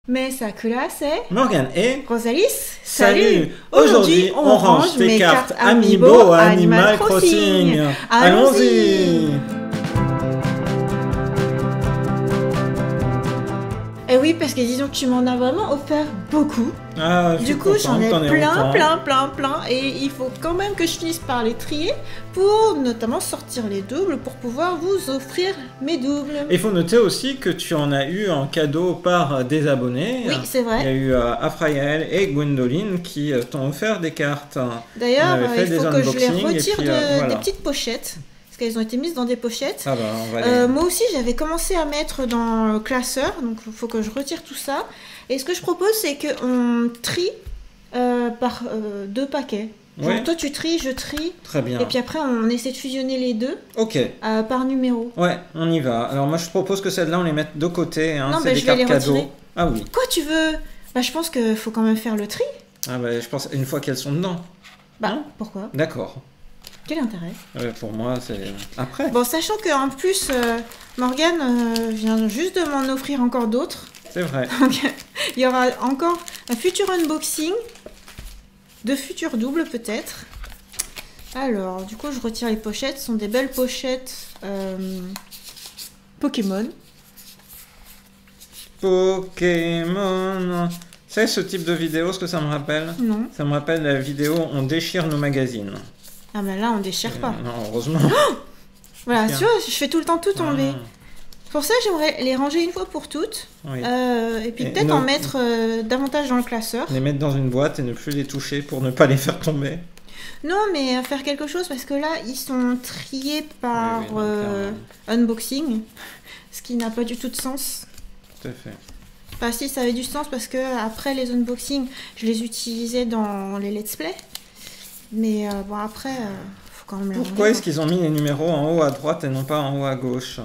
Mais ça classe, c'est Morgane et Rosalis. Salut. Aujourd'hui, on range tes cartes Amiibo à Animal Crossing. Allons-y. Et oui, parce que disons que tu m'en as vraiment offert beaucoup. Ah, Du coup, j'en ai plein. Et il faut quand même que je finisse par les trier pour notamment sortir les doubles pour pouvoir vous offrir mes doubles. Il faut noter aussi que tu en as eu en cadeau par des abonnés. Oui, c'est vrai. Il y a eu Afraïel et Gwendoline qui t'ont offert des cartes. D'ailleurs, il faut que je les retire voilà. des petites pochettes. Parce qu'elles ont été mises dans des pochettes. Ah bah, on va les... Moi aussi, j'avais commencé à mettre dans le classeur, donc il faut que je retire tout ça. Et ce que je propose, c'est qu'on trie par 2 paquets. Genre, Ouais. toi, tu tries, je trie. Très bien. Et puis après, on essaie de fusionner les deux Ok. par numéro. Ouais, on y va. Alors moi, je propose que celle-là, on les mette de côté. Hein. Non, C'est des je vais cartes les cadeaux. retirer. Ah oui. Quoi, tu veux? Bah, je pense qu'il faut quand même faire le tri. Ah bah, je pense une fois qu'elles sont dedans. Bah, Hein? pourquoi? D'accord. Quel intérêt? Pour moi, c'est après. Bon, sachant qu'en plus, Morgane vient juste de m'en offrir encore d'autres. C'est vrai. Donc, il y aura encore un futur unboxing de futurs doubles peut-être. Alors, du coup, je retire les pochettes. Ce sont des belles pochettes Pokémon. Pokémon. C'est ce type de vidéo, ce que ça me rappelle? Non. Ça me rappelle la vidéo On déchire nos magazines. Ah ben là, on déchire pas. Non, heureusement. Voilà, Tiens. tu vois, je fais tout le temps tout tomber. Ah, Pour ça, j'aimerais les ranger une fois pour toutes. oui. Et puis peut-être en mettre davantage dans le classeur. Les mettre dans une boîte et ne plus les toucher pour ne pas les faire tomber. Non, mais faire quelque chose parce que là, ils sont triés par Oui, unboxing, ce qui n'a pas du tout de sens. Tout à fait. Enfin, si, ça avait du sens parce que après les unboxings, je les utilisais dans les let's play. Mais bon, après, faut quand même les Pourquoi ranger, est-ce qu'ils ont mis les numéros en haut à droite et non pas en haut à gauche?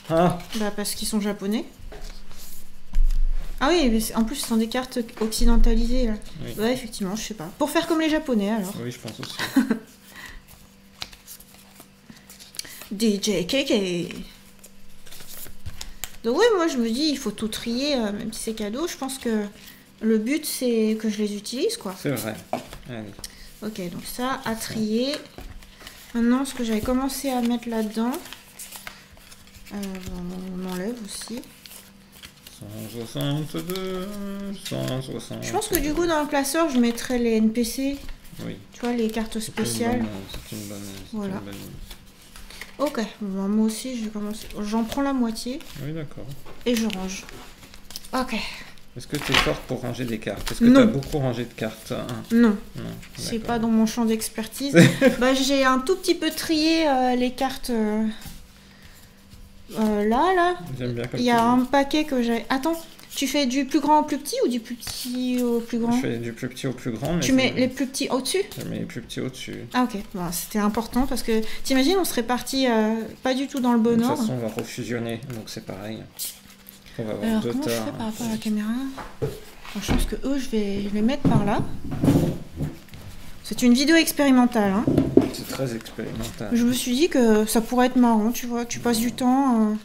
Ah, Bah, parce qu'ils sont japonais. Ah oui, mais en plus, ce sont des cartes occidentalisées. Là. oui. Ouais, effectivement, je sais pas. Pour faire comme les japonais, alors. Oui, je pense aussi. DJ KK. Donc ouais, moi je me dis, il faut tout trier, même si c'est cadeau. Je pense que le but, c'est que je les utilise, quoi. C'est vrai. Allez. Ok, donc ça, à trier. Maintenant, ce que j'avais commencé à mettre là-dedans, on enlève aussi. 162, 160. Je pense que du coup, dans le classeur, je mettrais les NPC, Oui. tu vois, les cartes spéciales. C'est une bonne. Voilà. Une bonne... Ok, bon, moi aussi, je vais commencer. J'en prends la moitié Oui, d'accord. et je range. Ok. Est-ce que tu es forte pour ranger des cartes? Est-ce que Non. tu as beaucoup rangé de cartes? Non. Non. C'est D'accord. pas dans mon champ d'expertise. Bah, j'ai un tout petit peu trié les cartes là. J'aime bien comme Il y a un paquet que j'ai. Attends, tu fais du plus grand au plus petit ou du plus petit au plus grand? Je fais du plus petit au plus grand. Mais Tu mets les plus petits au-dessus? Je mets les plus petits au-dessus. Ah ok, bon, c'était important parce que t'imagines, on serait parti pas du tout dans le bon De toute ordre. façon, on va refusionner, donc c'est pareil. On va avoir Alors deux comment je tas. fais par rapport à la caméra? Bon, je pense que eux, je vais les mettre par là. C'est une vidéo expérimentale. Hein. C'est très expérimental. Je me suis dit que ça pourrait être marrant, tu vois. Tu passes du temps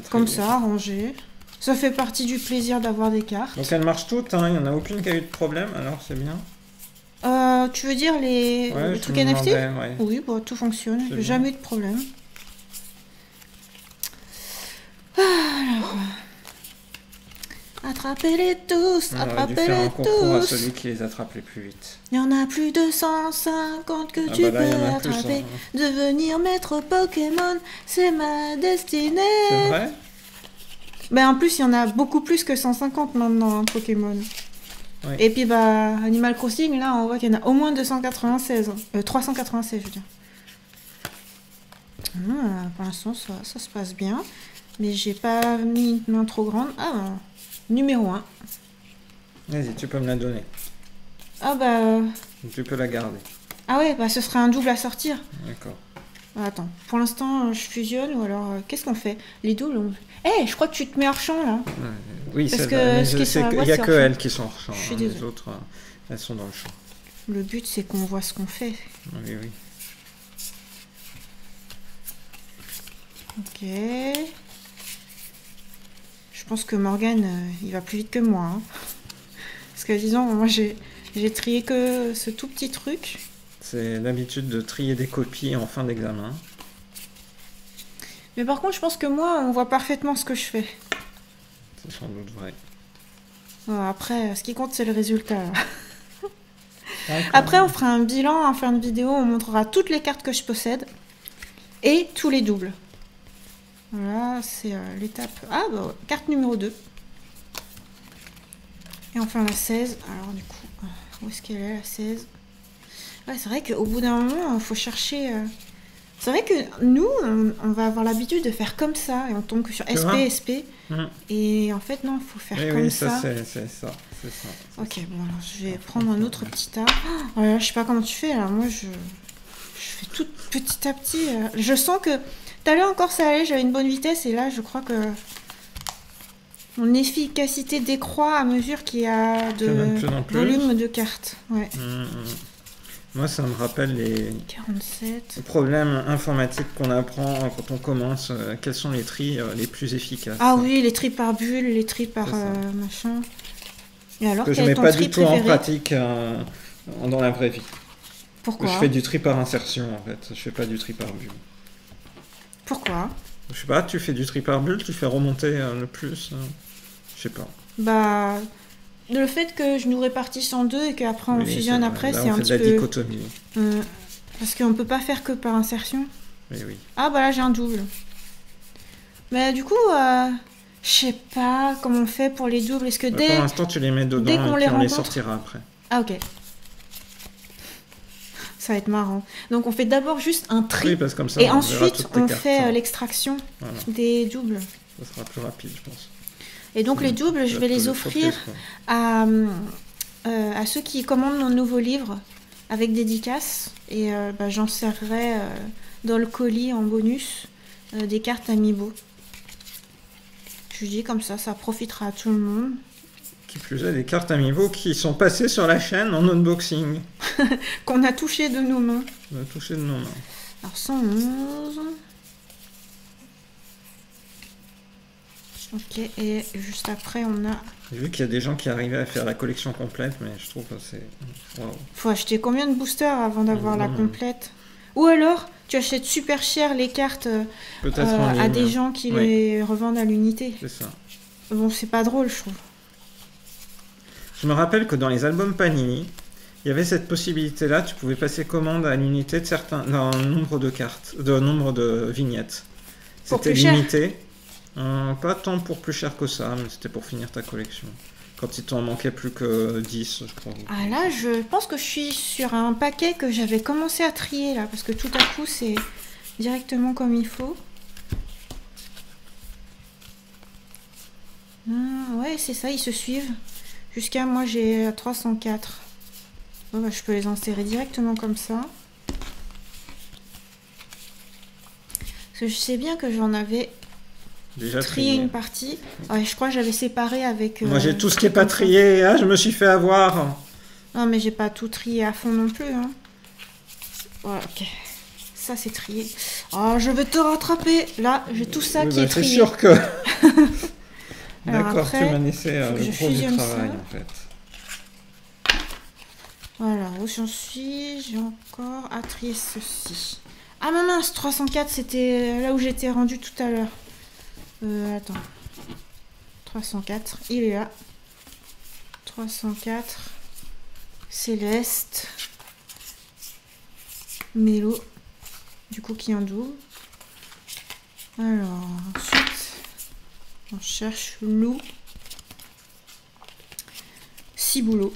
comme ça, à ranger. Ça fait partie du plaisir d'avoir des cartes. Donc elles marchent toutes, hein. Il n'y en a aucune qui a eu de problème, alors c'est bien. Tu veux dire les Ouais, je trucs me NFT? demandais, ouais. Oui, bah, tout fonctionne. C'est J'ai bien. jamais eu de problème. Alors. Attrapez-les tous, On aurait dû faire un attrapez-les concours à tous. celui qui les attrape les plus vite. Il y en a plus de 150 que Ah tu bah là, il y peux en a plus, attraper. hein. Devenir maître Pokémon, c'est ma destinée. C'est vrai? Ben en plus, il y en a beaucoup plus que 150 maintenant, hein, Pokémon. Oui. Et puis, bah, Animal Crossing, là, on voit qu'il y en a au moins 296. 396, je veux dire. Pour l'instant, ça se passe bien. Mais j'ai pas mis une main trop grande. Ah, ben, numéro 1. Vas-y, tu peux me la donner. Ah, bah... Tu peux la garder. Ah ouais, bah, ce serait un double à sortir. D'accord. Attends, pour l'instant, je fusionne ou alors, qu'est-ce qu'on fait? Les doubles, Eh, je crois que tu te mets hors champ, là. Oui, Parce c'est que vrai. Mais ce qui est sur la il boîte, n'y a c'est que hors champ. elles qui sont hors champ. Je suis Les désolée. autres, elles sont dans le champ. Le but, c'est qu'on voit ce qu'on fait. Oui, oui. Ok. Je pense que Morgane, il va plus vite que moi. Hein. Parce que disons, moi j'ai trié que ce tout petit truc. C'est l'habitude de trier des copies en fin d'examen. Mais par contre, je pense que moi, on voit parfaitement ce que je fais. C'est sans doute vrai. Bon, après, ce qui compte, c'est le résultat. Après, on fera un bilan en fin de vidéo. On montrera toutes les cartes que je possède et tous les doubles. Voilà, c'est l'étape... Ah, bah, ouais. Carte numéro 2. Et enfin la 16. Alors du coup, où est-ce qu'elle est la 16? Ouais, c'est vrai qu'au bout d'un moment, il faut chercher... C'est vrai que nous, on va avoir l'habitude de faire comme ça. Et on tombe que sur SP, SP. Et en fait, non, il faut faire comme ça. Oui, c'est ça. Ok, bon, alors je vais prendre un autre petit tas. Oh là là, je sais pas comment tu fais. Alors moi, je fais tout petit à petit. Je sens que... Tout à l'heure encore, ça allait, j'avais une bonne vitesse. Et là, je crois que... Mon efficacité décroît à mesure qu'il y a de volume de cartes. Ouais. Moi, ça me rappelle les 47 problèmes informatiques qu'on apprend quand on commence. Quels sont les tris les plus efficaces? Ah oui, les tris par bulle, les tris par machin. Et alors, que je ne mets pas du tout en pratique dans la vraie vie. Pourquoi? Je fais du tri par insertion, en fait. Je fais pas du tri par bulle. Pourquoi? Je sais pas, tu fais du tri par bulle, tu fais remonter le plus. Je sais pas. Bah, le fait que je nous répartisse en deux et qu'après on fusionne après, c'est un petit peu... on fait de la dichotomie. Parce qu'on peut pas faire que par insertion. Oui, oui. Ah bah là j'ai un double. Mais du coup, je sais pas comment on fait pour les doubles. Est-ce que pour l'instant tu les mets dedans et puis on les sortira après. Ah ok. Ça va être marrant. Donc on fait d'abord juste un tri. Oui, parce que comme ça, et ensuite on fait l'extraction des doubles. Ça sera plus rapide, je pense. Et donc les doubles, je vais les offrir à ceux qui commandent mon nouveau livre avec dédicace. Et j'en serrerai dans le colis en bonus des cartes Amiibo. Je dis comme ça profitera à tout le monde. Qui plus est, des cartes Amiibo qui sont passées sur la chaîne en unboxing. Qu'on a touché de nos mains. On a touché de nos mains. Alors 111... Ok, et juste après, on a... J'ai vu qu'il y a des gens qui arrivaient à faire la collection complète, mais je trouve que c'est... Wow. Faut acheter combien de boosters avant d'avoir la complète? Ou alors, tu achètes super cher les cartes à des gens qui les revendent à l'unité. C'est ça. Bon, c'est pas drôle, je trouve. Je me rappelle que dans les albums Panini, il y avait cette possibilité-là, tu pouvais passer commande à l'unité d'un nombre de cartes, d'un nombre de vignettes. C'était limité. Pas tant pour plus cher que ça, mais c'était pour finir ta collection. Quand il t'en manquait plus que 10, je crois. Ah là, je pense que je suis sur un paquet que j'avais commencé à trier là, parce que tout à coup c'est directement comme il faut. Ouais, c'est ça, ils se suivent. Jusqu'à moi j'ai 304. Bon, bah, je peux les insérer directement comme ça. Parce que je sais bien que j'en avais... Déjà trier une partie. Ouais, je crois que j'avais séparé avec... Moi j'ai tout ce qui n'est pas trié. Ah, je me suis fait avoir. Non mais j'ai pas tout trié à fond non plus. Hein. Voilà, ok. Ça c'est trié. Oh, je vais te rattraper. Là, j'ai tout ça qui est trié. C'est sûr que... D'accord, tu m'as laissé le gros du travail en fait. Voilà, où j'en suis? J'ai encore à trier ceci. Ah mince, 304 c'était là où j'étais rendu tout à l'heure. Attends. 304, il est là. 304. Céleste. Mélo. Du coup, qui en double. Alors, ensuite, on cherche Lou. Ciboulot.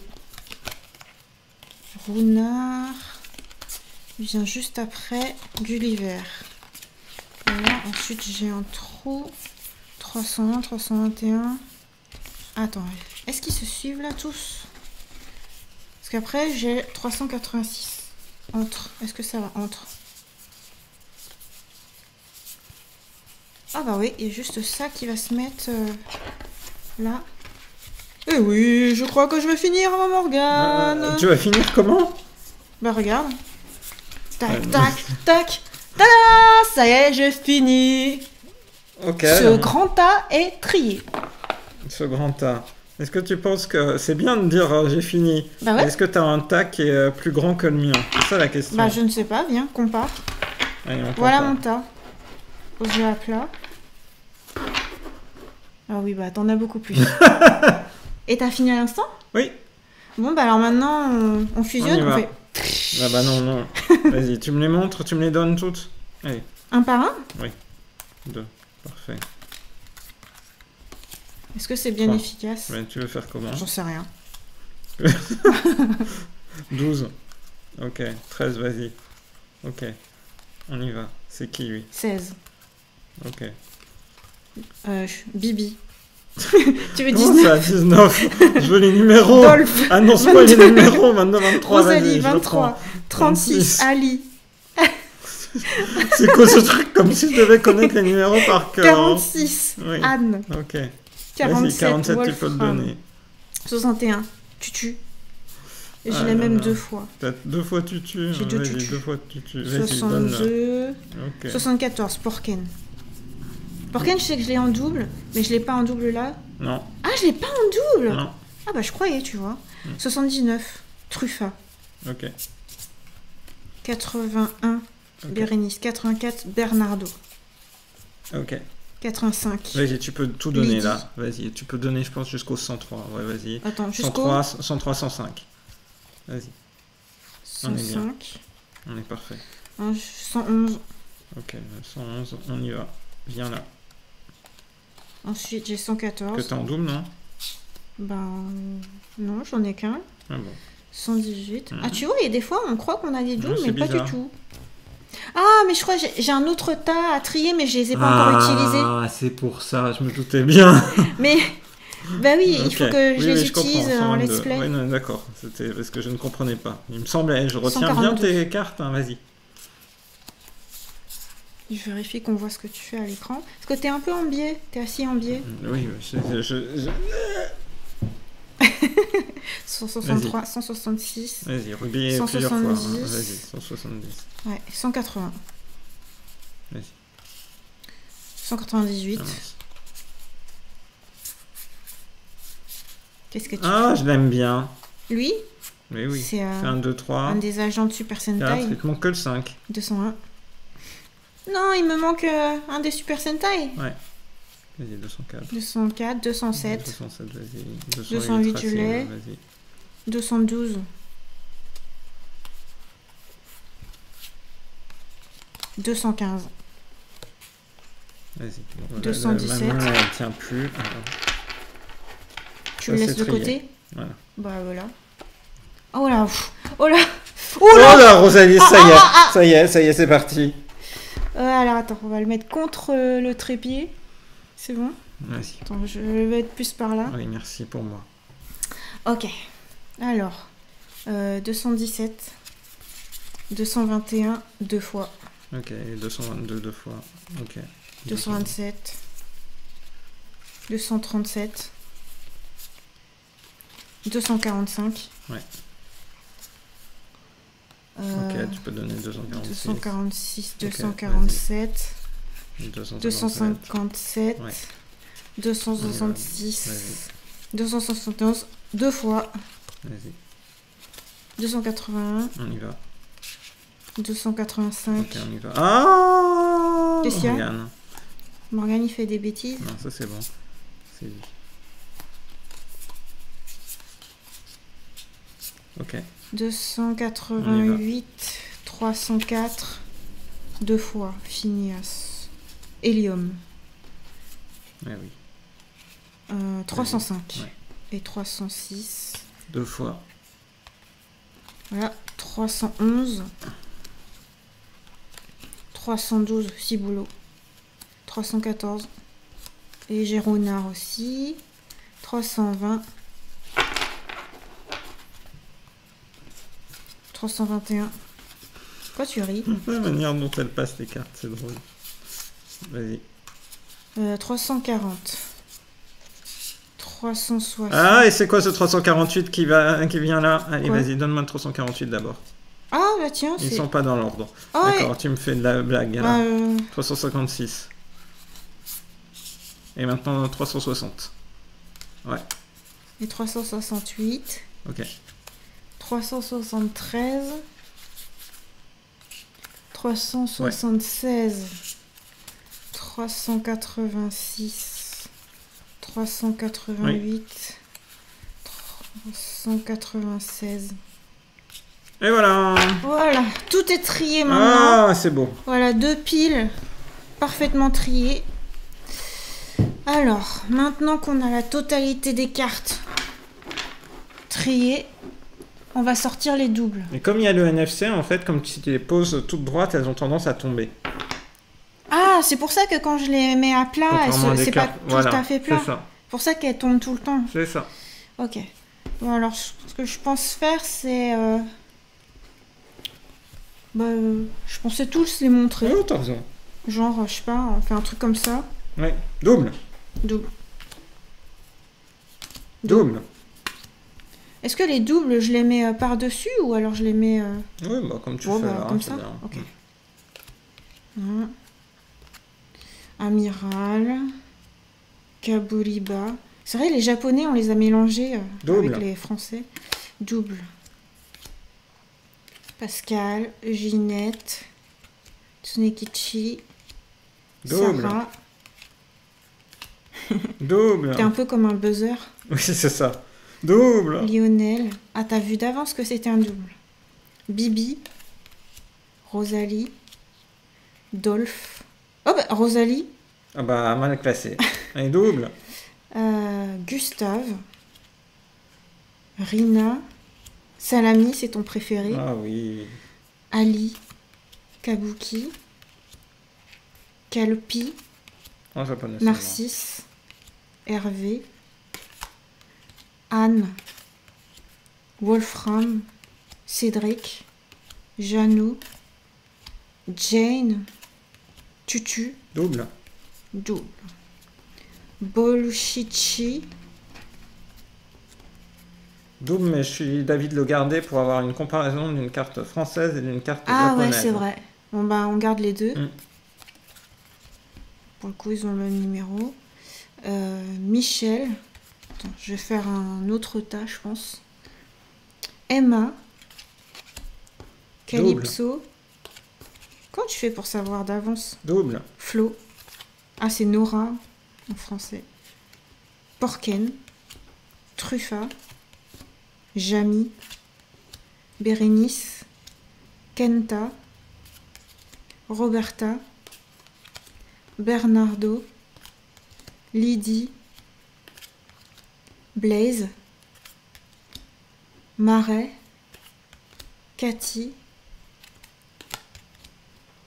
Rounard. Vient juste après Gulliver. Voilà, ensuite j'ai un trou. 301, 321. Attends, est-ce qu'ils se suivent là tous? Parce qu'après j'ai 386. Entre. Est-ce que ça va entre? Ah bah oui, il y a juste ça qui va se mettre là. Eh oui, je crois que je vais finir ma Morgane. Tu vas finir comment? Bah regarde. Tac, tac, tac. Tada! Ça y est, je finis. Ok. Ce grand tas est trié. ce grand tas. Est-ce que tu penses que... C'est bien de dire j'ai fini. Bah ouais. Est-ce que tu as un tas qui est plus grand que le mien? C'est ça la question. Bah je ne sais pas, viens, compare. Allez, on Voilà compare. mon tas. Posé à plat. Ah oui, bah t'en as beaucoup plus. Et t'as fini à l'instant? Oui. Bon, bah alors maintenant, on fusionne, On y va. fait Ah bah non, non. Vas-y, tu me les montres, tu me les donnes toutes. Allez, un par un. 2. Parfait. Est-ce que c'est bien Trois. efficace? Ouais, tu veux faire comment? J'en sais rien. 12. Ok. 13, vas-y. Ok. On y va. C'est qui, lui? 16. Ok. Bibi. Tu veux Comment 19? ça, 19? Je veux les numéros. Dolph. Annonce-moi les numéros, 22, 23, Rosalie, vas-y, je le 23. prends. 36. 26. Ali. C'est quoi ce truc? Comme si je devais connaître les numéros par cœur. 46. Oui. Anne. Ok. Vas-y, 47. 47, tu peux le Wolfram. donner. 61. Tutu. Et je Ah l'ai là même là. 2 fois. T'as 2 fois tutu. J'ai deux Vas-y, tutus. 2 fois tutu. Vas-y, donne-le. 62. Ok. 74. Porken. Porken, je sais que je l'ai en double, mais je l'ai pas en double là. Non, Ah, je l'ai pas en double. non. Ah bah je croyais, tu vois. Mm. 79. Truffa. Ok. 81. Ok. Bérénice. 84. Bernardo. Ok. 85. Vas-y, tu peux tout donner Lydie. là. Vas-y, tu peux donner, je pense, jusqu'au 103. Ouais, vas-y. Attends, jusqu'au 103, 103, 105. Vas-y, on est bien. 105. on est parfait. 111. Ok, 111, on y va. Viens là. Ensuite, j'ai Que 114. t'es en double, non? Ben non, j'en ai qu'un. Ah bon. 118. Mhm. Ah, tu vois, il y a des fois, on croit qu'on a des doubles, c'est mais pas bizarre. du tout. Ah, mais je crois que j'ai un autre tas à trier, mais je les ai pas encore utilisés. Ah, c'est pour ça, je me doutais bien. Mais, bah oui, il Ok. faut que je Oui, les oui, comprends, utilise en 122. let's play. Ouais, non, d'accord, c'était parce que je ne comprenais pas. Il me semblait, je retiens 142. bien tes cartes, hein, vas-y. Je vérifie qu'on voit ce que tu fais à l'écran. Parce que t'es un peu en biais, t'es assis en biais. Oui, 163, 166, vas-y, rebier plusieurs fois. 170. Hein. Vas-y, 170. ouais, 180. Vas-y. 198. Ah, mince. Qu'est-ce que tu Ah, je l'aime bien. fais? Lui, Mais oui. c'est C'est 1, 2, 3. un des agents de Super 4, Sentai. il te manque que le 5. 201. Non, il me manque un des Super Sentai. Vas-y, 204. 204, 207, 207, vas-y. 208, je l'ai. Vas-y. 212. 215. Vas-y. 217. Ma main, elle tient plus. Alors, Tu Ça, le laisses c'est de trié. côté? Voilà. Bah voilà. Oh là, pff, oh là, Oh oh là. là, Rosalie, ça y est, ça y est, c'est parti. Alors attends, on va le mettre contre le trépied. C'est bon? Vas-y. Attends, je vais mettre plus par là. Oui, merci pour moi. Ok. Alors, 217, 221, deux fois. Ok, et 222 deux fois. Ok. 227, 237, 245. Ouais. Euh, Ok, tu peux donner 246. 246, Ok, 247, 257. 257, Ouais. 266, Vas-y. 271, deux fois, Vas-y, 281, on y va. 285. Ok, on y va. Ah, Qu'est-ce qu'il y a? Morgane. Morgane, il fait des bêtises. Non, ça c'est bon. C'est lui. Ok. 288, 304, deux fois, Phineas. Hélium. Ouais, oui. 305 Ouais. et 306. Deux fois. Voilà, 311. 312, Ciboulot. 314. Et j'ai Renard aussi. 320. 321. Pourquoi tu ris? La manière dont elle passe les cartes, c'est drôle. Vas-y. 340. 360. Ah, et c'est quoi ce 348 qui vient là? Allez, Quoi? vas-y, donne-moi le 348 d'abord. Ah, bah tiens, Ils c'est... sont pas dans l'ordre. Ah, ouais. D'accord, tu me fais de la blague. Bah, Là. 356. Et maintenant 360. Ouais. Et 368. Ok. 373. 376. 386. 388. 396. Et voilà. Voilà, tout est trié maintenant. Ah, c'est beau. Voilà, 2 piles parfaitement triées. Alors, maintenant qu'on a la totalité des cartes triées, on va sortir les doubles. Et comme il y a le NFC, en fait, comme si tu les poses toutes droites, elles ont tendance à tomber. Ah, c'est pour ça que quand je les mets à plat, Contrairement à des c'est pas cartes. tout Voilà, à fait plat. c'est ça. Pour ça qu'elles tombent tout le temps. C'est ça. Ok. Bon, alors, ce que je pense faire, c'est... je pensais tous les montrer. Oh, t'as raison. Genre, je sais pas, on fait un truc comme ça. Ouais. Double. Double. Double. Est-ce que les doubles, je les mets par-dessus ou alors je les mets... Oui, bah comme tu Bon, fais bah, là. comme c'est ça. bien. Ok. Voilà. Amiral. Kaburiba. C'est vrai, les japonais, on les a mélangés Double. avec les français. Double. Pascal, Ginette, Tsunekichi, Double. Sarah. Double. T'es un peu comme un buzzer. Oui, c'est ça. Double. Lionel. Ah, t'as vu d'avance que c'était un double. Bibi. Rosalie. Dolph. Oh, bah, Rosalie. Ah bah, mal classé. Et double. Gustave. Rina. Salami, c'est ton préféré. Ah oui. Ali. Kabuki. Kalpi. En japonais. c'est Narcisse. Hervé. Anne. Wolfram. Cédric. Jeannot. Jane. Tutu. bon. Double. Double. Bolshichi. Double, mais je suis David Le Gardé pour avoir une comparaison d'une carte française et d'une carte Ah japonaise. ouais, c'est vrai. Bon bah on garde les deux. Mm. Pour le coup, ils ont le même numéro. Michel. Attends, je vais faire un autre tas, je pense. Emma. Calypso. Comment tu fais pour savoir d'avance? Double. Flo. Ah, c'est Nora en français. Porken. Truffa. Jamy. Bérénice. Kenta. Roberta. Bernardo. Lydie. Blaise. Marais. Cathy.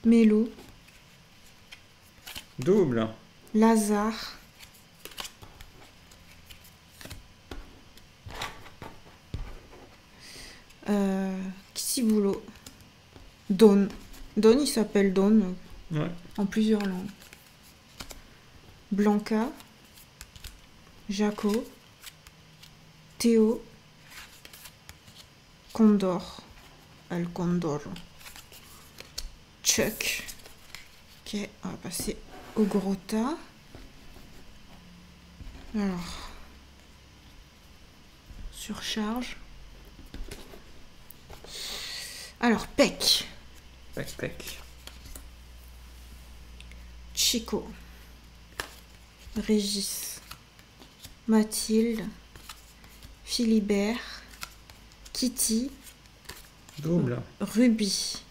Mélo. Double. Lazare. Kissiboulot. Don. Don, il s'appelle Don Ouais. en plusieurs langues. Blanca. Jaco. Théo. Condor. El Condor. Chuck. Ok, on va passer au gros tas. Alors. Surcharge. Alors, Peck. Tac, tac. Chico. Régis. Mathilde. Philibert. Kitty. Double. Ruby.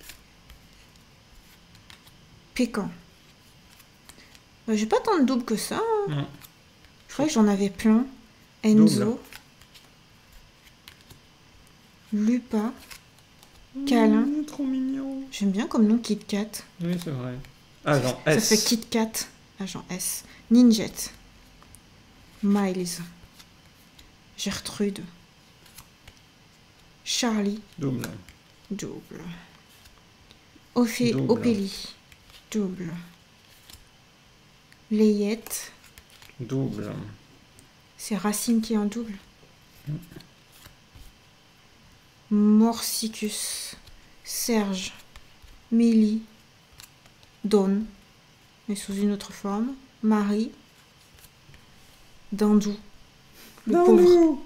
Pécan. J'ai pas tant de doubles que ça. Non. Je croyais que j'en avais plein. Enzo. Double. Lupa. Câlin. Trop mignon. J'aime bien comme nom Kit Kat. Oui, c'est vrai. Ah, genre Ça S. fait Kit Kat. Agent S. Ninjet. Miles. Gertrude. Charlie. Double. Double. Double. Ophélie. Double. Layette. Double. C'est Racine qui est en double. Morsicus. Serge. Mélie. Dawn. Mais sous une autre forme. Marie. Dindou. Le Non. pauvre.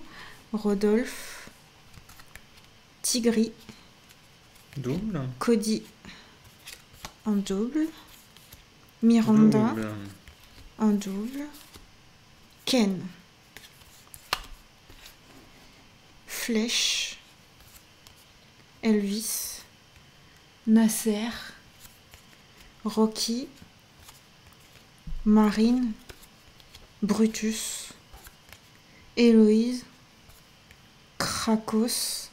Rodolphe. Tigri. Double. Cody. En double. Miranda. Double. En double. Ken. Flèche. Elvis. Nasser. Rocky. Marine. Brutus. Héloïse. Krakos.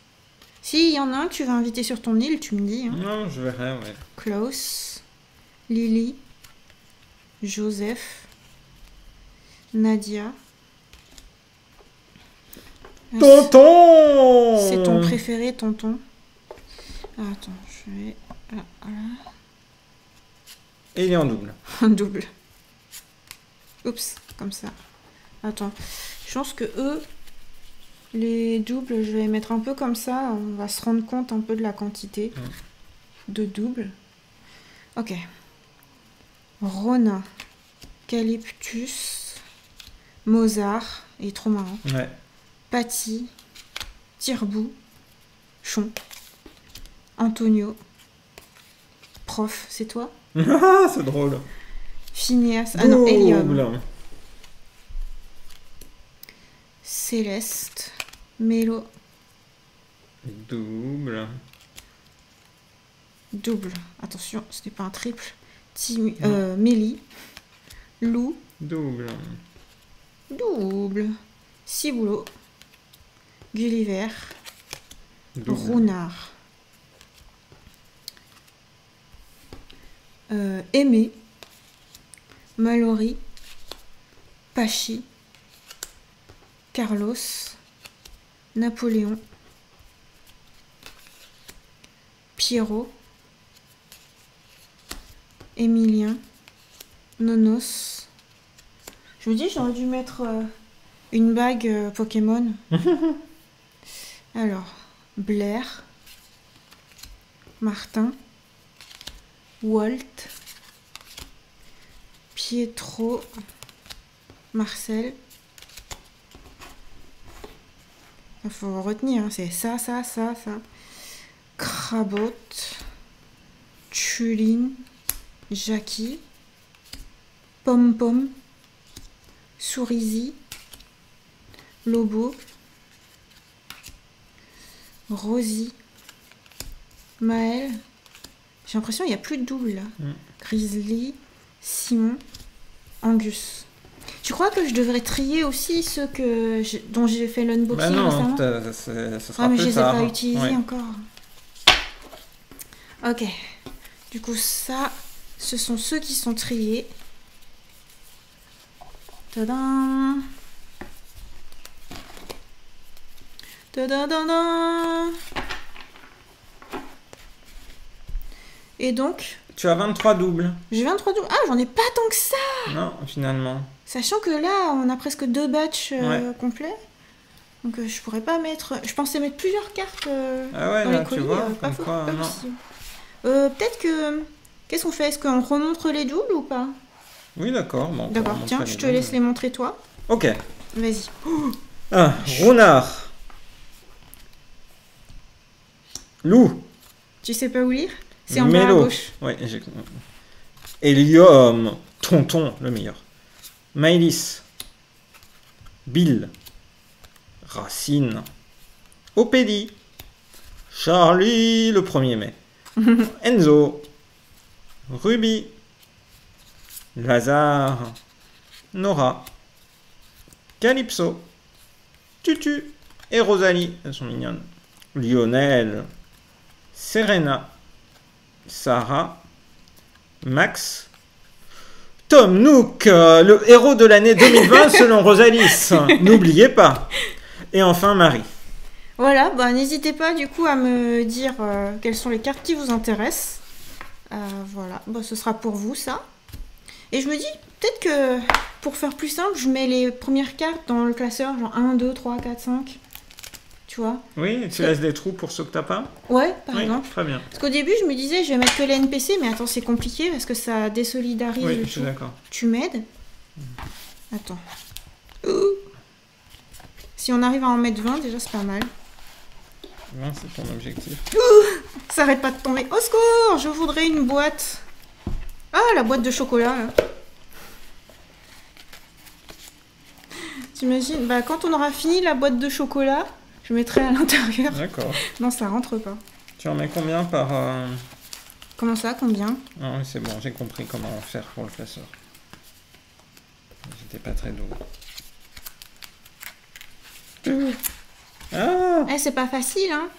S'il y en a un que tu vas inviter sur ton île, tu me dis. Hein. Non, je verrai, ouais. Klaus. Lily. Joseph. Nadia. Tonton! C'est ton préféré, tonton. Ah, attends, je vais... Ah, voilà. Et il est en double. Un double. Oups, comme ça. Attends, je pense que eux, les doubles, je vais les mettre un peu comme ça. On va se rendre compte un peu de la quantité de doubles. Ok. Rona. Calyptus. Mozart. Il est trop marrant. Ouais. Patty. Tirbou. Chon. Antonio. Prof, c'est toi? Ah, c'est drôle. Phineas. Ah non, Hélium. Double. Céleste. Mélo. Double. Double. Attention, ce n'est pas un triple. Mélie. Lou. Double. Double. Ciboulot. Gulliver. Double. Rounard. Aimé. Mallory. Pachi. Carlos. Napoléon. Pierrot. Émilien. Nonos. Je me dis, j'aurais dû mettre une bague Pokémon. Alors, Blair. Martin. Walt. Pietro. Marcel. Il faut retenir, hein, c'est ça. Crabot. Chulin. Jackie. Pom Pom. Sourizi. Lobo. Rosie. Maël. J'ai l'impression qu'il n'y a plus de double là. Grizzly. Simon. Angus. Tu crois que je devrais trier aussi ceux dont j'ai fait l'unboxing Bah non, récemment? ce sera Ah mais plus je les ai tard. pas utilisés Ouais. encore. Ok. Du coup ça, ce sont ceux qui sont triés. Tadam. Tadadadam. Et donc, Tu as 23 doubles. j'ai 23 doubles. Ah, j'en ai pas tant que ça. Non, finalement. Sachant que là, on a presque 2 batchs Ouais. complets. Donc je pourrais pas mettre... Je pensais mettre plusieurs cartes Ah ouais, dans là, les tu colis. vois, Pas, comme quoi, pas non. possible. Peut-être que... Qu'est-ce qu'on fait? Est-ce qu'on remontre les doubles ou pas? Oui, d'accord. Bon, on D'accord, va tiens, montrer je te doubles. laisse les montrer toi. Ok. Vas-y. Ah, Rounard. Lou. Tu sais pas où lire? C'est en bas à Mélo. gauche. Ouais, Hélium. Tonton, le meilleur. Maëlys. Bill. Racine. Opédie. Charlie, le 1er mai. Enzo. Ruby. Lazare. Nora. Calypso. Tutu. Et Rosalie. Elles sont mignonnes. Lionel. Serena. Sarah. Max. Tom Nook, le héros de l'année 2020 selon Rosalis. N'oubliez pas. Et enfin Marie. Voilà, bah n'hésitez pas du coup à me dire quelles sont les cartes qui vous intéressent. Voilà, bah, ce sera pour vous ça. Et je me dis, peut-être que pour faire plus simple, je mets les premières cartes dans le classeur, genre 1, 2, 3, 4, 5. Tu vois? Oui, tu laisses des trous pour ceux que t'as pas? Ouais, par Oui, exemple. très bien. Parce qu'au début, je me disais, je vais mettre que les NPC, mais attends, c'est compliqué parce que ça désolidarise Oui, le je suis tout. d'accord. Tu m'aides? Attends. Si on arrive à en mettre 20, déjà c'est pas mal. 20, c'est ton objectif. Ça arrête pas de tomber. Au secours, je voudrais une boîte. Ah, la boîte de chocolat, là. T'imagines? Bah, quand on aura fini la boîte de chocolat, je mettrai à l'intérieur. D'accord. Non, ça rentre pas. Tu en mets combien par... Comment ça? Combien? Ah oui, c'est bon, j'ai compris comment faire pour le classeur. J'étais pas très doué. Ah! Eh, c'est pas facile, hein.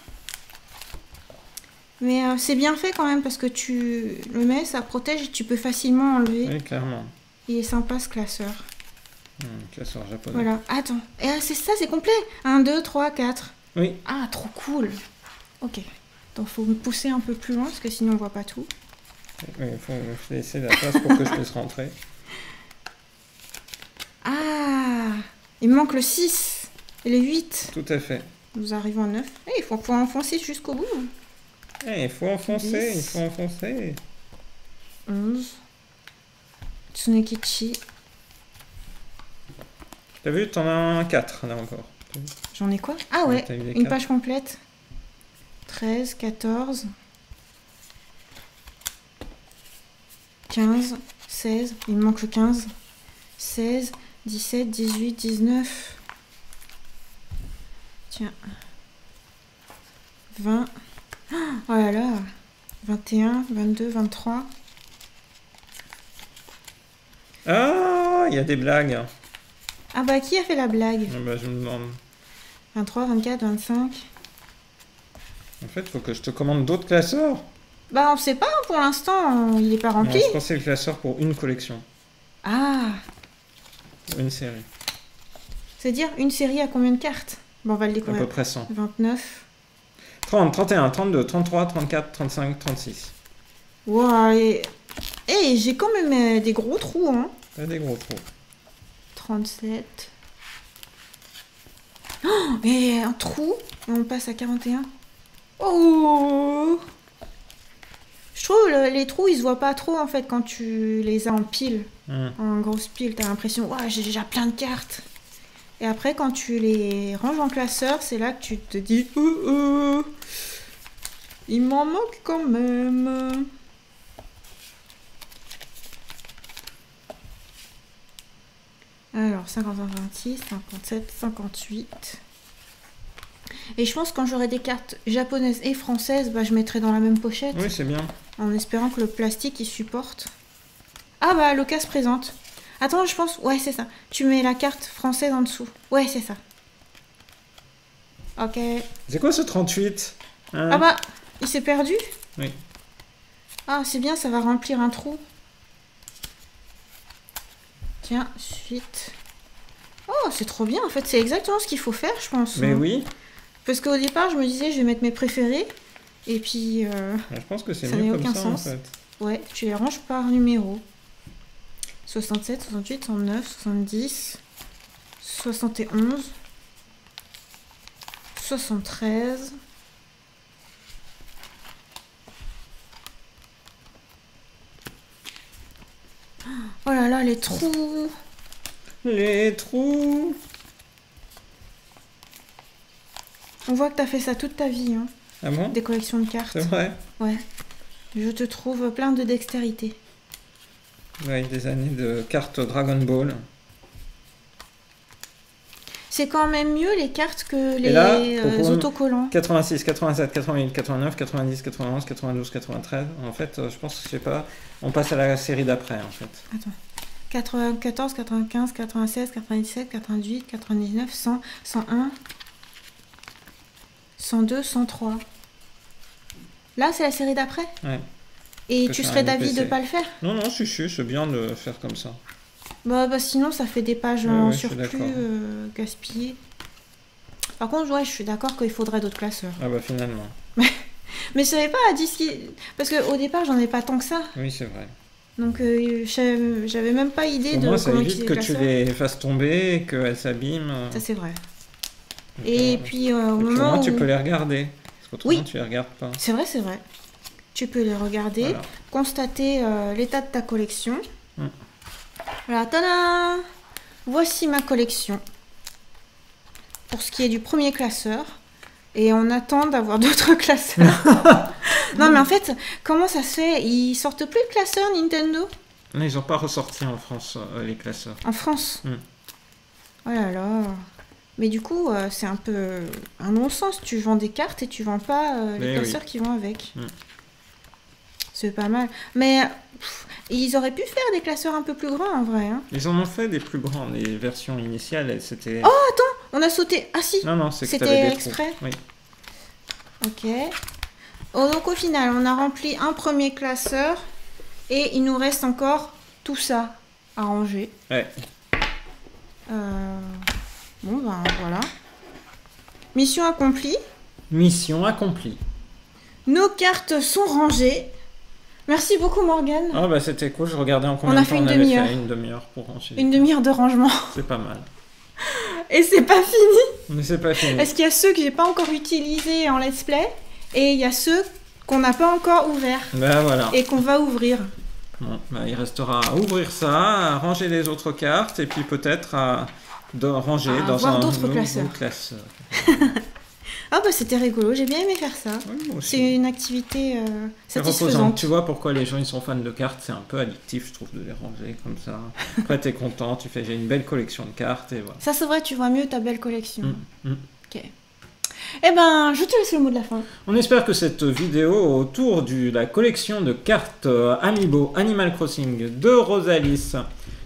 Mais c'est bien fait quand même parce que tu le mets, ça protège et tu peux facilement enlever. Oui, clairement. Il est sympa ce classeur. Classeur japonais. Voilà, attends. Et c'est ça, c'est complet. 1, 2, 3, 4. Oui. Ah, trop cool. Ok. Donc faut me pousser un peu plus loin parce que sinon on voit pas tout. Oui, il faut laisser la place pour que je puisse rentrer. Ah, il me manque le 6 et le 8. Tout à fait. Nous arrivons à 9. Eh, il faut enfoncer jusqu'au bout. Eh, il faut enfoncer, 10. il faut enfoncer. 11. Tsunekichi. T'as vu, t'en as 4 là encore. J'en ai quoi? Ah ouais, t'as eu les une 4. page complète. 13, 14, 15, 16, il me manque le 15, 16, 17, 18, 19, tiens, 20, oh là là, 21, 22, 23. Ah, il y a des blagues. Ah bah qui a fait la blague? Ah bah, je me demande. 23, 24, 25. En fait, il faut que je te commande d'autres classeurs. Bah on sait pas pour l'instant, il est pas Non, rempli. je pensais le classeur pour une collection. Ah, Pour une série. c'est-à-dire une série à combien de cartes? Bon on va le À découvrir. peu près 100. 29. 30, 31, 32, 33, 34, 35, 36. Ouah, et j'ai quand même des gros trous, hein. T'as des gros trous. 37. Oh, et un trou, et on passe à 41. Oh! Je trouve les trous, ils se voient pas trop, en fait, quand tu les as en pile. En grosse pile, t'as l'impression, ouais, j'ai déjà plein de cartes. Et après, quand tu les ranges en classeur, c'est là que tu te dis, il m'en manque quand même. Alors, 55, 56, 57, 58. Et je pense que quand j'aurai des cartes japonaises et françaises, bah, je mettrai dans la même pochette. Oui, c'est bien. En espérant que le plastique, il supporte. Ah bah, l'occasion se présente. Attends, je pense... Ouais, c'est ça. Tu mets la carte française en dessous. Ouais, c'est ça. Ok. C'est quoi ce 38 hein? Ah bah, il s'est perdu? Oui. Ah, c'est bien, ça va remplir un trou. Tiens, suite. Oh, c'est trop bien, en fait. C'est exactement ce qu'il faut faire, je pense. Mais oui. Parce qu'au départ, je me disais, je vais mettre mes préférés. Et puis... Je pense que c'est ça mieux n'a comme aucun ça, sens. en fait. Ouais, tu les ranges par numéro. 67, 68, 69, 70, 71, 73. Oh là là, les trous! Les trous. On voit que t'as fait ça toute ta vie, hein. Ah bon? Des collections de cartes. C'est vrai? Ouais. Je te trouve plein de dextérité. Ouais, des années de cartes Dragon Ball. C'est quand même mieux les cartes que les là, autocollants. 86, 87, 88, 89, 90, 91, 92, 93. En fait, je pense que je sais pas. On passe à la série d'après, en fait. Attends. 94, 95, 96, 97, 98, 99, 100, 101, 102, 103. Là, c'est la série d'après? Ouais. Et Que tu c'est serais un d'avis de IPC. pas le faire? Non, non, c'est bien de faire comme ça. Bah sinon, ça fait des pages Ouais, en ouais, je suis surplus d'accord. gaspillées. Par contre, ouais, je suis d'accord qu'il faudrait d'autres classeurs. Ah bah finalement. Mais je savais pas d'ici... Parce qu'au départ, j'en ai pas tant que ça. Oui, c'est vrai. Donc, j'avais même pas idée Au de moins, ça comment évite utiliser que le tu classeur. les fasses tomber et qu'elles s'abîment. Ça, c'est vrai. Donc, Et puis, au et puis, au moment moins, tu où... peux les regarder. Parce qu'autrement, Oui. tu les regardes pas. C'est vrai, c'est vrai. Tu peux les regarder, Voilà. constater l'état de ta collection. Mm. Voilà, tada! Voici ma collection. pour ce qui est du premier classeur. Et on attend d'avoir d'autres classeurs. Non, mais en fait, comment ça se fait? Ils sortent plus de classeurs Nintendo? Mais ils n'ont pas ressorti en France les classeurs. En France? Oh là là. Mais du coup, c'est un peu un non-sens. Tu vends des cartes et tu vends pas les classeurs qui vont avec. C'est pas mal. Mais ils auraient pu faire des classeurs un peu plus grands en vrai. Hein. Ils en ont fait des plus grands. Les versions initiales, c'était... Oh, attends! On a sauté. Ah si! Non, c'est que c'était t'avais des exprès. trous. Oui. Ok. Oh, donc au final, on a rempli un premier classeur et il nous reste encore tout ça à ranger. Ouais. Bon, ben voilà. Mission accomplie. Mission accomplie. Nos cartes sont rangées. Merci beaucoup, Morgane. Ah bah c'était cool, je regardais en combien On a de temps fait une on avait demi-heure. fait une demi-heure pour ranger. Une demi-heure de rangement. C'est pas mal. Et c'est pas fini. Mais c'est pas fini. Parce qu'il y a ceux que j'ai pas encore utilisés en let's play et il y a ceux qu'on n'a pas encore ouverts Bah voilà. et qu'on va ouvrir. Bon, bah, il restera à ouvrir ça, à ranger les autres cartes et puis peut-être à ranger À dans voir un d'autres nouveau classeurs. classeur. Ah bah c'était rigolo, j'ai bien aimé faire ça. Oui, moi aussi. C'est une activité C'est reposant. satisfaisante. Tu vois pourquoi les gens ils sont fans de cartes, c'est un peu addictif je trouve de les ranger comme ça. Après t'es content, tu fais j'ai une belle collection de cartes et voilà. Ça c'est vrai, tu vois mieux ta belle collection. Ok. Eh ben, je te laisse le mot de la fin. On espère que cette vidéo autour de la collection de cartes Amiibo Animal Crossing de Rosalis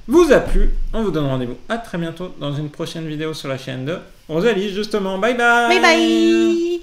vous a plu. On vous donne rendez-vous à très bientôt dans une prochaine vidéo sur la chaîne de Rosalis justement. Bye bye. Bye bye.